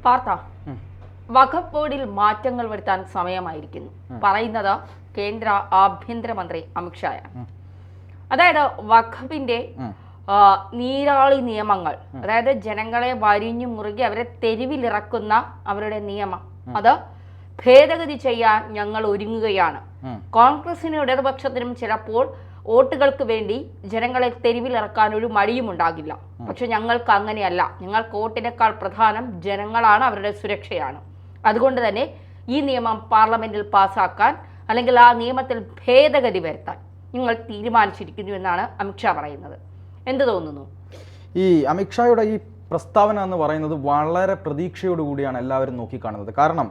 പാർത്ത വഖഫ് ബോർഡിൽ മാറ്റങ്ങൾ വരുത്താൻ സമയമായിരിക്കുന്നു പറയുന്നത് കേന്ദ്ര ആഭ്യന്തരമന്ത്രി അമിത്ഷായാണ്. അതായത് വഖഫിന്റെ നീരാളി നിയമങ്ങൾ, അതായത് ജനങ്ങളെ വരിഞ്ഞു മുറുകി അവരെ തെരുവിലിറക്കുന്ന അവരുടെ നിയമം, അത് ഭേദഗതി ചെയ്യാൻ ഞങ്ങൾ ഒരുങ്ങുകയാണ്. കോൺഗ്രസിനും ഇടതുപക്ഷത്തിനും ചിലപ്പോൾ വോട്ടുകൾക്ക് വേണ്ടി ജനങ്ങളെ തെരുവിലിറക്കാൻ ഒരു മടിയും ഉണ്ടാകില്ല. പക്ഷെ ഞങ്ങൾക്ക് അങ്ങനെയല്ല. ഞങ്ങൾക്ക് വോട്ടിനേക്കാൾ പ്രധാനം ജനങ്ങളാണ്, അവരുടെ സുരക്ഷയാണ്. അതുകൊണ്ട് തന്നെ ഈ നിയമം പാർലമെന്റിൽ പാസ്സാക്കാൻ അല്ലെങ്കിൽ ആ നിയമത്തിൽ ഭേദഗതി വരുത്താൻ ഞങ്ങൾ തീരുമാനിച്ചിരിക്കുന്നു എന്നാണ് അമിത്ഷാ പറയുന്നത്. എന്ത് തോന്നുന്നു? ഈ അമിത്ഷായുടെ ഈ പ്രസ്താവന എന്ന് പറയുന്നത് വളരെ പ്രതീക്ഷയോടുകൂടിയാണ് എല്ലാവരും നോക്കിക്കാണുന്നത്. കാരണം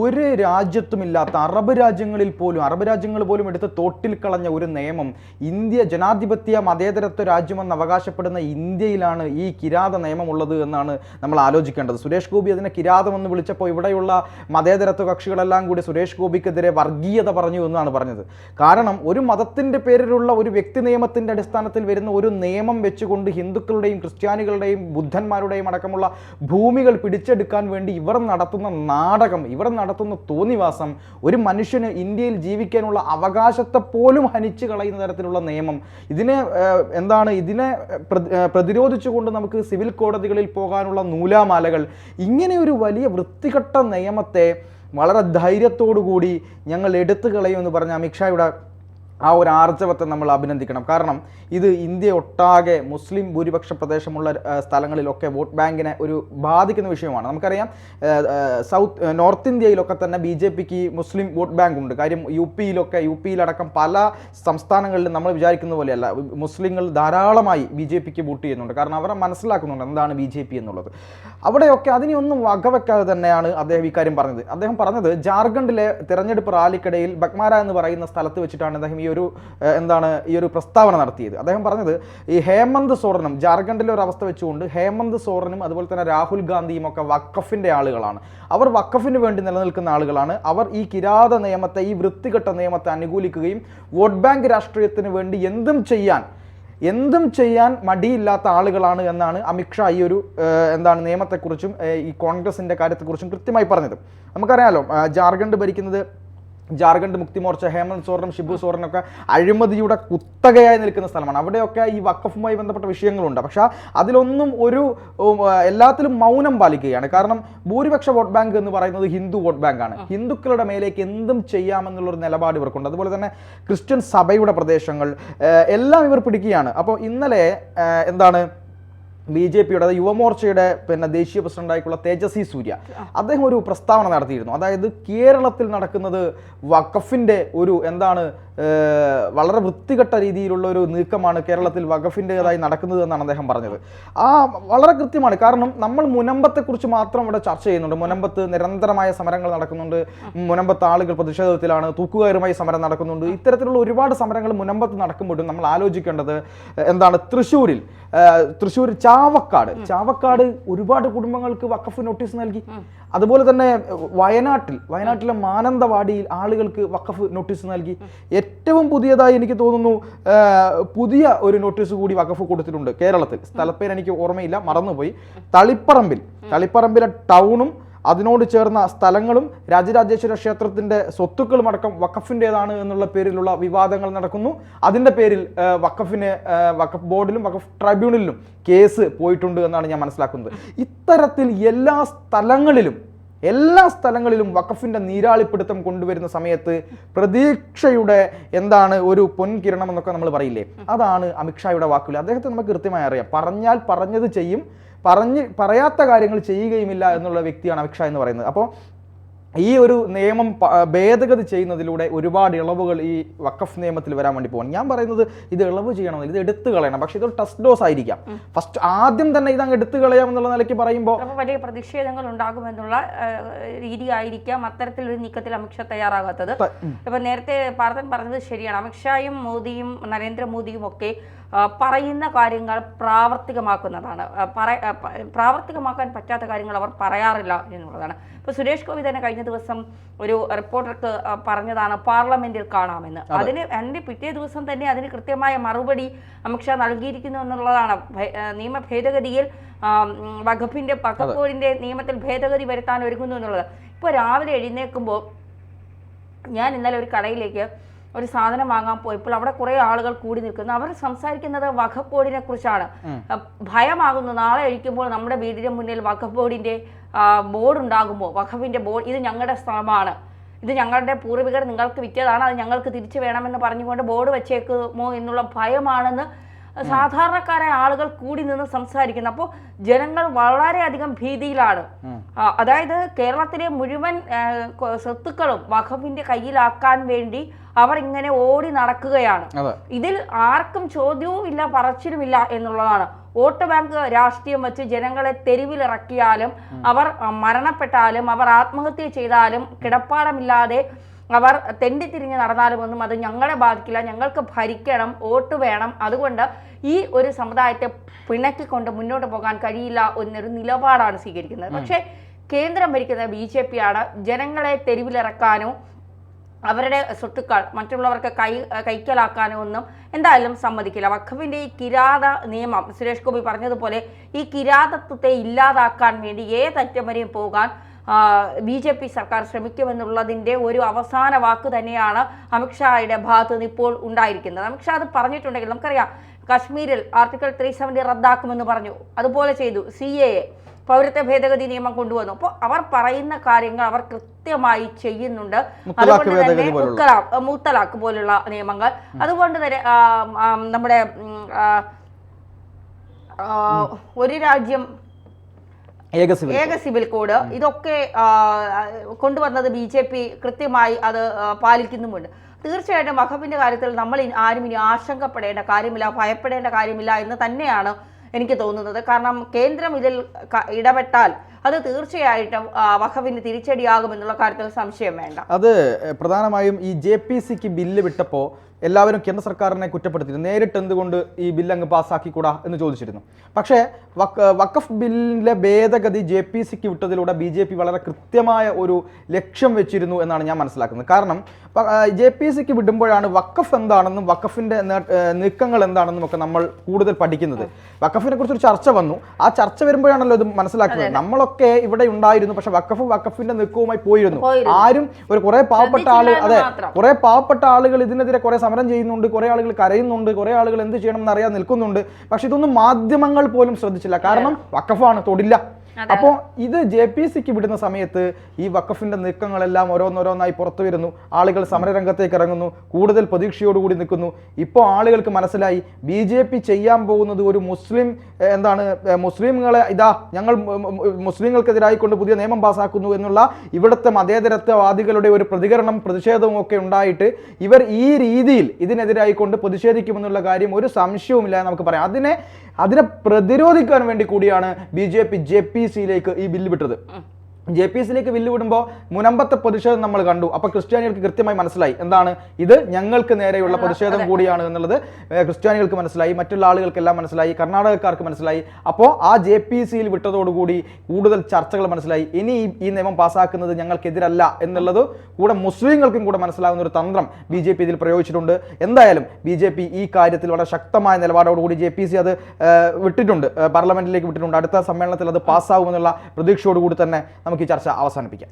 ഒരു രാജ്യത്തുമില്ലാത്ത അറബ് രാജ്യങ്ങൾ പോലും എടുത്ത് തോട്ടിൽ കളഞ്ഞ ഒരു നിയമം ഇന്ത്യ ജനാധിപത്യ മതേതരത്വ രാജ്യമെന്ന് അവകാശപ്പെടുന്ന ഇന്ത്യയിലാണ് ഈ കിരാത നിയമമുള്ളത് എന്നാണ് നമ്മൾ ആലോചിക്കേണ്ടത്. സുരേഷ് ഗോപി അതിനെ കിരാതമെന്ന് വിളിച്ചപ്പോൾ ഇവിടെയുള്ള മതേതരത്വ കക്ഷികളെല്ലാം കൂടി സുരേഷ് ഗോപിക്കെതിരെ വർഗീയത പറഞ്ഞു എന്നാണ് പറഞ്ഞത്. കാരണം ഒരു മതത്തിൻ്റെ പേരിലുള്ള ഒരു വ്യക്തി നിയമത്തിൻ്റെ അടിസ്ഥാനത്തിൽ വരുന്ന ഒരു നിയമം വെച്ചുകൊണ്ട് ഹിന്ദുക്കളുടെയും ക്രിസ്ത്യാനികളുടെയും ബുദ്ധന്മാരുടെയും അടക്കമുള്ള ഭൂമികൾ പിടിച്ചെടുക്കാൻ വേണ്ടി ഇവർ നടത്തുന്ന നാടകം, ഇവർ നടത്തുന്ന തോന്നിവാസം, ഒരു മനുഷ്യന് ഇന്ത്യയിൽ ജീവിക്കാനുള്ള അവകാശത്തെ പോലും ഹനിച്ചു കളയുന്ന തരത്തിലുള്ള നിയമം, ഇതിനെ പ്രതിരോധിച്ചുകൊണ്ട് നമുക്ക് സിവിൽ കോടതികളിൽ പോകാനുള്ള നൂലാമാലകൾ, ഇങ്ങനെ ഒരു വലിയ വൃത്തികെട്ട നിയമത്തെ വളരെ ധൈര്യത്തോടു കൂടി ഞങ്ങൾ എടുത്തു കളയുമെന്ന് പറഞ്ഞ അമിത്ഷായുടെ ആ ഒരു ആർജവത്തെ നമ്മൾ അഭിനന്ദിക്കണം. കാരണം ഇത് ഇന്ത്യ ഒട്ടാകെ മുസ്ലിം ഭൂരിപക്ഷ പ്രദേശമുള്ള സ്ഥലങ്ങളിലൊക്കെ വോട്ട് ബാങ്കിനെ ഒരു ബാധിക്കുന്ന വിഷയമാണ്. നമുക്കറിയാം നോർത്ത് ഇന്ത്യയിലൊക്കെ തന്നെ BJPക്ക് മുസ്ലിം വോട്ട് ബാങ്ക് ഉണ്ട്. കാര്യം യുപിയിലടക്കം പല സംസ്ഥാനങ്ങളിലും നമ്മൾ വിചാരിക്കുന്ന പോലെയല്ല, മുസ്ലിങ്ങൾ ധാരാളമായി BJPക്ക് വോട്ട് ചെയ്യുന്നുണ്ട്. കാരണം അവർ മനസ്സിലാക്കുന്നുണ്ട് എന്താണ് BJP എന്നുള്ളത്. അവിടെയൊക്കെ അതിനെയൊന്നും വകവെക്കാതെ തന്നെയാണ് അദ്ദേഹം ഈ കാര്യം പറഞ്ഞത്. അദ്ദേഹം പറഞ്ഞത് ജാർഖണ്ഡിലെ തെരഞ്ഞെടുപ്പ് റാലിക്കിടയിൽ ബഗ്മാര എന്ന് പറയുന്ന സ്ഥലത്ത് വെച്ചിട്ടാണ് അദ്ദേഹം ഈ ഒരു പ്രസ്താവന നടത്തിയത്. അദ്ദേഹം പറഞ്ഞത് ഈ ഹേമന്ത് സോറനും ജാർഖണ്ഡിലെ ഒരു അവസ്ഥ വെച്ചുകൊണ്ട് ഹേമന്ത് സോറനും അതുപോലെ തന്നെ രാഹുൽ ഗാന്ധിയും ഒക്കെ വഖഫിന്റെ ആളുകളാണ്. അവർ വഖഫിന് വേണ്ടി നിലനിൽക്കുന്ന ആളുകളാണ്. അവർ ഈ കിരാത നിയമത്തെ, ഈ വൃത്തികെട്ട നിയമത്തെ അനുകൂലിക്കുകയും വോട്ട് ബാങ്ക് രാഷ്ട്രീയത്തിന് വേണ്ടി എന്തും ചെയ്യാൻ മടിയില്ലാത്ത ആളുകളാണ് എന്നാണ് അമിത്ഷാ ഈ ഒരു നിയമത്തെക്കുറിച്ചും ഈ കോൺഗ്രസിന്റെ കാര്യത്തെക്കുറിച്ചും കൃത്യമായി പറഞ്ഞത്. നമുക്കറിയാലോ, ജാർഖണ്ഡ് മുക്തി മോർച്ച, ഹേമന്ത് സോറനും ഷിബു സോറനൊക്കെ അഴിമതിയുടെ കുത്തകയായി നിൽക്കുന്ന സ്ഥലമാണ്. അവിടെയൊക്കെ ഈ വഖഫുമായി ബന്ധപ്പെട്ട വിഷയങ്ങളുണ്ട്. പക്ഷെ അതിലൊന്നും എല്ലാത്തിലും മൗനം പാലിക്കുകയാണ്. കാരണം ഭൂരിപക്ഷ വോട്ട് ബാങ്ക് എന്ന് പറയുന്നത് ഹിന്ദു വോട്ട് ബാങ്കാണ്. ഹിന്ദുക്കളുടെ മേലേക്ക് എന്തും ചെയ്യാമെന്നുള്ളൊരു നിലപാട് ഇവർക്കുണ്ട്. അതുപോലെ തന്നെ ക്രിസ്ത്യൻ സഭയുടെ പ്രദേശങ്ങൾ എല്ലാം ഇവർ പിടിക്കുകയാണ്. അപ്പോൾ ഇന്നലെ BJPയുടെ യുവമോർച്ചയുടെ ദേശീയ പ്രസിഡന്റായിട്ടുള്ള തേജസ്വി സൂര്യ അദ്ദേഹം ഒരു പ്രസ്താവന നടത്തിയിരുന്നു. അതായത് കേരളത്തിൽ നടക്കുന്നത് വഖഫിന്റെ ഒരു വളരെ വൃത്തികെട്ട രീതിയിലുള്ള ഒരു നീക്കമാണ് കേരളത്തിൽ വഖഫിൻ്റെതായി നടക്കുന്നത് എന്നാണ് അദ്ദേഹം പറഞ്ഞത്. വളരെ കൃത്യമാണ്. കാരണം നമ്മൾ മുനമ്പത്തെക്കുറിച്ച് മാത്രം ഇവിടെ ചർച്ച ചെയ്യുന്നുണ്ട്. മുനമ്പത്ത് നിരന്തരമായ സമരങ്ങൾ നടക്കുന്നുണ്ട്. മുനമ്പത്ത് ആളുകൾ പ്രതിഷേധത്തിലാണ്. തൂക്കുകയറുമായി സമരം നടക്കുന്നുണ്ട്. ഇത്തരത്തിലുള്ള ഒരുപാട് സമരങ്ങൾ മുനമ്പത്ത് നടക്കുമ്പോഴും നമ്മൾ ആലോചിക്കേണ്ടത് തൃശ്ശൂർ ചാവക്കാട് ഒരുപാട് കുടുംബങ്ങൾക്ക് വഖഫ് നോട്ടീസ് നൽകി. അതുപോലെ തന്നെ വയനാട്ടിലെ മാനന്തവാടിയിൽ ആളുകൾക്ക് വഖഫ് നോട്ടീസ് നൽകി. ഏറ്റവും പുതിയതായി എനിക്ക് തോന്നുന്നു പുതിയ ഒരു നോട്ടീസ് കൂടി വഖഫ് കൊടുത്തിട്ടുണ്ട് കേരളത്തിൽ. സ്ഥലപ്പേര് എനിക്ക് ഓർമ്മയില്ല, മറന്നുപോയി. തളിപ്പറമ്പിലെ ടൗണും അതിനോട് ചേർന്ന സ്ഥലങ്ങളും രാജരാജേശ്വര ക്ഷേത്രത്തിന്റെ സ്വത്തുക്കളും അടക്കം വഖഫിൻ്റെതാണ് എന്നുള്ള പേരിലുള്ള വിവാദങ്ങൾ നടക്കുന്നു. അതിൻ്റെ പേരിൽ വഖഫ് ബോർഡിലും വഖഫ് ട്രൈബ്യൂണലിലും കേസ് പോയിട്ടുണ്ട് എന്നാണ് ഞാൻ മനസ്സിലാക്കുന്നത്. ഇത്തരത്തിൽ എല്ലാ സ്ഥലങ്ങളിലും വഖഫിന്റെ നീരാളിപ്പിടുത്തം കൊണ്ടുവരുന്ന സമയത്ത് പ്രതീക്ഷയുടെ ഒരു പൊൻകിരണം എന്നൊക്കെ നമ്മൾ പറയില്ലേ, അതാണ് അമിത്ഷായുടെ വാക്കുകൾ. അദ്ദേഹത്തെ നമുക്ക് കൃത്യമായി അറിയാം. പറഞ്ഞാൽ പറഞ്ഞത് ചെയ്യും, പറയാത്ത കാര്യങ്ങൾ ചെയ്യുകയുമില്ല എന്നുള്ള വ്യക്തിയാണ് അമിത്ഷാ എന്ന് പറയുന്നത്. അപ്പോൾ ഈ ഒരു നിയമം ഭേദഗതി ചെയ്യുന്നതിലൂടെ ഒരുപാട് ഇളവുകൾ ഈ വഖഫ് നിയമത്തിൽ വരാൻ വേണ്ടി പോകണം. ഞാൻ പറയുന്നത് ഇത് ഇളവ് ചെയ്യണമെന്നില്ല, ഇത് എടുത്തു കളയണം. പക്ഷേ ഇതൊരു ടെസ്റ്റ് ഡോസ് ആയിരിക്കാം. ആദ്യം തന്നെ ഇതങ്ങ് എടുത്തു കളയാം എന്നുള്ള നിലയ്ക്ക് പറയുമ്പോൾ വലിയ പ്രതിഷേധങ്ങൾ ഉണ്ടാകുമെന്നുള്ള രീതി ആയിരിക്കാം അത്തരത്തിലൊരു നീക്കത്തിൽ അമിത്ഷാ തയ്യാറാകാത്തത്. ഇപ്പൊ നേരത്തെ പാർത്ഥൻ പറഞ്ഞത് ശരിയാണ്. അമിത്ഷായും മോദിയും നരേന്ദ്രമോദിയും ഒക്കെ പറയുന്ന കാര്യങ്ങൾ പ്രാവർത്തികമാക്കുന്നതാണ്. പ്രാവർത്തികമാക്കാൻ പറ്റാത്ത കാര്യങ്ങൾ അവർ പറയാറില്ല എന്നുള്ളതാണ്. ഇപ്പോൾ സുരേഷ് ഗോപി തന്നെ കഴിഞ്ഞ ദിവസം ഒരു റിപ്പോർട്ടർക്ക് പറഞ്ഞതാണ് പാർലമെന്റിൽ കാണാമെന്ന്. അതിന്റെ പിറ്റേ ദിവസം തന്നെ അതിന് കൃത്യമായ മറുപടി അമിത്ഷാ നൽകിയിരിക്കുന്നു എന്നുള്ളതാണ്. നിയമ ഭേദഗതിയിൽ വഖഫ് ബോർഡിന്റെ നിയമത്തിൽ ഭേദഗതി വരുത്താൻ ഒരുങ്ങുന്നു എന്നുള്ളത്. ഇപ്പോൾ രാവിലെ എഴുന്നേൽക്കുമ്പോൾ ഞാൻ ഇന്നലെ ഒരു കടയിലേക്ക് ഒരു സാധനം വാങ്ങാൻ പോയപ്പോൾ അവിടെ കുറെ ആളുകൾ കൂടി നിൽക്കുന്നു. അവർ സംസാരിക്കുന്നത് വഖഫ് ബോർഡിനെ കുറിച്ചാണ്. ഭയമാകുന്നു, നാളെ കഴിക്കുമ്പോൾ നമ്മുടെ വീടിന് മുന്നിൽ വഖഫ് ബോർഡിന്റെ ബോർഡ് ഉണ്ടാകുമോ, വഖഫിന്റെ ബോർഡ്, ഇത് ഞങ്ങളുടെ സ്ഥലമാണ്, ഇത് ഞങ്ങളുടെ പൂർവികർ നിങ്ങൾക്ക് വിറ്റതാണ്, അത് ഞങ്ങൾക്ക് തിരിച്ചു വേണമെന്ന് പറഞ്ഞുകൊണ്ട് ബോർഡ് വെച്ചേക്കുമോ എന്നുള്ള ഭയമാണെന്ന് സാധാരണക്കാരായ ആളുകൾ കൂടി നിന്ന് സംസാരിക്കുന്നു. അപ്പോൾ ജനങ്ങൾ വളരെയധികം ഭീതിയിലാണ്. അതായത് കേരളത്തിലെ മുഴുവൻ സ്വത്തുക്കളും വഖഫിന്റെ കയ്യിലാക്കാൻ വേണ്ടി അവർ ഇങ്ങനെ ഓടി നടക്കുകയാണ്. ഇതിൽ ആർക്കും ചോദ്യവും ഇല്ല, പറച്ചിലുമില്ല എന്നുള്ളതാണ്. വോട്ട് ബാങ്ക് രാഷ്ട്രീയം വെച്ച് ജനങ്ങളെ തെരുവിലിറക്കിയാലും, അവർ മരണപ്പെട്ടാലും, അവർ ആത്മഹത്യ ചെയ്താലും, കിടപ്പാടമില്ലാതെ അവർ തെണ്ടിത്തിരിഞ്ഞ് നടന്നാലും ഒന്നും അത് ഞങ്ങളെ ബാധിക്കില്ല. ഞങ്ങൾക്ക് ഭരിക്കണം, വോട്ട് വേണം, അതുകൊണ്ട് ഈ ഒരു സമുദായത്തെ പിണക്കിക്കൊണ്ട് മുന്നോട്ട് പോകാൻ കഴിയില്ല എന്നൊരു നിലപാടാണ് സ്വീകരിക്കുന്നത്. പക്ഷേ കേന്ദ്രം ഭരിക്കുന്ന BJP ആണ്. ജനങ്ങളെ തെരുവിലിറക്കാനോ അവരുടെ സ്വത്തുക്കൾ മറ്റുള്ളവർക്ക് കൈക്കലാക്കാനോ ഒന്നും എന്തായാലും സമ്മതിക്കില്ല. വഖഫിന്റെ ഈ കിരാത നിയമം, സുരേഷ് ഗോപി പറഞ്ഞതുപോലെ ഈ കിരാതത്വത്തെ ഇല്ലാതാക്കാൻ വേണ്ടി ഏതറ്റം വരെയും പോകാൻ BJP സർക്കാർ ശ്രമിക്കുമെന്നുള്ളതിൻ്റെ ഒരു അവസാന വാക്ക് തന്നെയാണ് അമിത്ഷായുടെ ഭാഗത്ത് നിന്ന് ഇപ്പോൾ ഉണ്ടായിരിക്കുന്നത്. അമിത്ഷാ അത് പറഞ്ഞിട്ടുണ്ടെങ്കിൽ നമുക്കറിയാം, കശ്മീരിൽ ആർട്ടിക്കിൾ 370 റദ്ദാക്കുമെന്ന് പറഞ്ഞു, അതുപോലെ ചെയ്തു. CAA പൗരത്വ ഭേദഗതി നിയമം കൊണ്ടുവന്നു. അപ്പോൾ അവർ പറയുന്ന കാര്യങ്ങൾ അവർ കൃത്യമായി ചെയ്യുന്നുണ്ട്. അതുകൊണ്ട് തന്നെ മുത്തലാഖ് പോലുള്ള നിയമങ്ങൾ, അതുകൊണ്ട് തന്നെ നമ്മുടെ ഒരു രാജ്യം ഏക സിവിൽ കോഡ്, ഇതൊക്കെ കൊണ്ടുവന്നത് BJP കൃത്യമായി അത് പാലിക്കുന്നുമുണ്ട്. തീർച്ചയായിട്ടും വഖഫിന്റെ കാര്യത്തിൽ നമ്മൾ ആരും ഇനി ആശങ്കപ്പെടേണ്ട കാര്യമില്ല, ഭയപ്പെടേണ്ട കാര്യമില്ല എന്ന് തന്നെയാണ് എനിക്ക് തോന്നുന്നത്. കാരണം കേന്ദ്രം ഇതിൽ ഇടപെട്ടാൽ അത് തീർച്ചയായിട്ടും വഖഫിന് തിരിച്ചടിയാകുമെന്നുള്ള കാര്യത്തിൽ സംശയം വേണ്ട. അത് പ്രധാനമായും ഈ JPCക്ക് ബില്ല് വിട്ടപ്പോൾ എല്ലാവരും കേന്ദ്ര സർക്കാരിനെ കുറ്റപ്പെടുത്തിയിരുന്നു. നേരിട്ട് എന്തുകൊണ്ട് ഈ ബില്ല് അങ്ങ് പാസ്സാക്കിക്കൂടാ എന്ന് ചോദിച്ചിരുന്നു. പക്ഷേ വഖഫ് ബില്ലിലെ ഭേദഗതി JPCക്ക് വിട്ടതിലൂടെ BJP വളരെ കൃത്യമായ ഒരു ലക്ഷ്യം വെച്ചിരുന്നു എന്നാണ് ഞാൻ മനസ്സിലാക്കുന്നത്. കാരണം JPCക്ക് വിടുമ്പോഴാണ് വഖഫ് എന്താണെന്നും വഖഫിൻ്റെ നീക്കങ്ങൾ എന്താണെന്നും ഒക്കെ നമ്മൾ കൂടുതൽ പഠിക്കുന്നത്. വഖഫിനെ കുറിച്ചൊരു ചർച്ച വന്നു. ആ ചർച്ച വരുമ്പോഴാണല്ലോ ഇത് മനസ്സിലാക്കുന്നത്. നമ്മളൊക്കെ ഇവിടെ ഉണ്ടായിരുന്നു, പക്ഷെ വഖഫിന്റെ നീക്കവുമായി പോയിരുന്നു. ആരും കുറെ പാവപ്പെട്ട ആളുകൾ ഇതിനെതിരെ കുറെ സമരം ചെയ്യുന്നുണ്ട്, കുറെ ആളുകൾ കരയുന്നുണ്ട്, കുറെ ആളുകൾ എന്ത് ചെയ്യണം എന്നറിയാൻ നിൽക്കുന്നുണ്ട്. പക്ഷെ ഇതൊന്നും മാധ്യമങ്ങൾ പോലും ശ്രദ്ധിച്ചില്ല. കാരണം വഖഫാണ്, തൊടില്ല. അപ്പോൾ ഇത് JPCക്ക് വിടുന്ന സമയത്ത് ഈ വഖഫിന്റെ നീക്കങ്ങളെല്ലാം ഓരോന്നോരോന്നായി പുറത്തു വരുന്നു. ആളുകൾ സമരരംഗത്തേക്ക് ഇറങ്ങുന്നു, കൂടുതൽ പ്രതീക്ഷയോടുകൂടി നിൽക്കുന്നു. ഇപ്പോൾ ആളുകൾക്ക് മനസ്സിലായി BJP ചെയ്യാൻ പോകുന്നത് ഒരു മുസ്ലിങ്ങളെ ഞങ്ങൾ മുസ്ലിങ്ങൾക്കെതിരായി കൊണ്ട് പുതിയ നിയമം പാസ്സാക്കുന്നു എന്നുള്ള ഇവിടുത്തെ മതേതരത്വവാദികളുടെ ഒരു പ്രതിഷേധവും ഒക്കെ ഉണ്ടായിട്ട് ഇവർ ഈ രീതിയിൽ ഇതിനെതിരായി കൊണ്ട് പ്രതിഷേധിക്കുമെന്നുള്ള കാര്യം ഒരു സംശയവുമില്ല നമുക്ക് പറയാം. അതിനെ പ്രതിരോധിക്കാൻ വേണ്ടി കൂടിയാണ് BJP JPCയിലേക്ക് ഈ ബില്ല് വിട്ടത്. JPCയിലേക്ക് ബില്ല് വിടുമ്പോൾ മുനമ്പത്തെ പ്രതിഷേധം നമ്മൾ കണ്ടു. അപ്പോൾ ക്രിസ്ത്യാനികൾക്ക് കൃത്യമായി മനസ്സിലായി എന്താണ് ഇത് ഞങ്ങൾക്ക് നേരെയുള്ള പ്രതിഷേധം കൂടിയാണ് എന്നുള്ളത്. ക്രിസ്ത്യാനികൾക്ക് മനസ്സിലായി, മറ്റുള്ള ആളുകൾക്കെല്ലാം മനസ്സിലായി, കർണാടകക്കാർക്ക് മനസ്സിലായി. അപ്പോൾ ആ JPCയിൽ വിട്ടതോടുകൂടി കൂടുതൽ ചർച്ചകൾ മനസ്സിലായി. ഇനി ഈ നിയമം പാസ്സാക്കുന്നത് ഞങ്ങൾക്കെതിരല്ല എന്നുള്ളത് കൂടെ മുസ്ലിങ്ങൾക്കും കൂടെ മനസ്സിലാകുന്ന ഒരു തന്ത്രം BJP ഇതിൽ പ്രയോഗിച്ചിട്ടുണ്ട്. എന്തായാലും BJP ഈ കാര്യത്തിൽ വളരെ ശക്തമായ നിലപാടോടുകൂടി JPC അത് വിട്ടിട്ടുണ്ട്, പാർലമെന്റിലേക്ക് വിട്ടിട്ടുണ്ട്. അടുത്ത സമ്മേളനത്തിൽ അത് പാസ്സാകുമെന്നുള്ള പ്രതീക്ഷയോടുകൂടി തന്നെ നമുക്ക് ഈ ചർച്ച അവസാനിപ്പിക്കാം.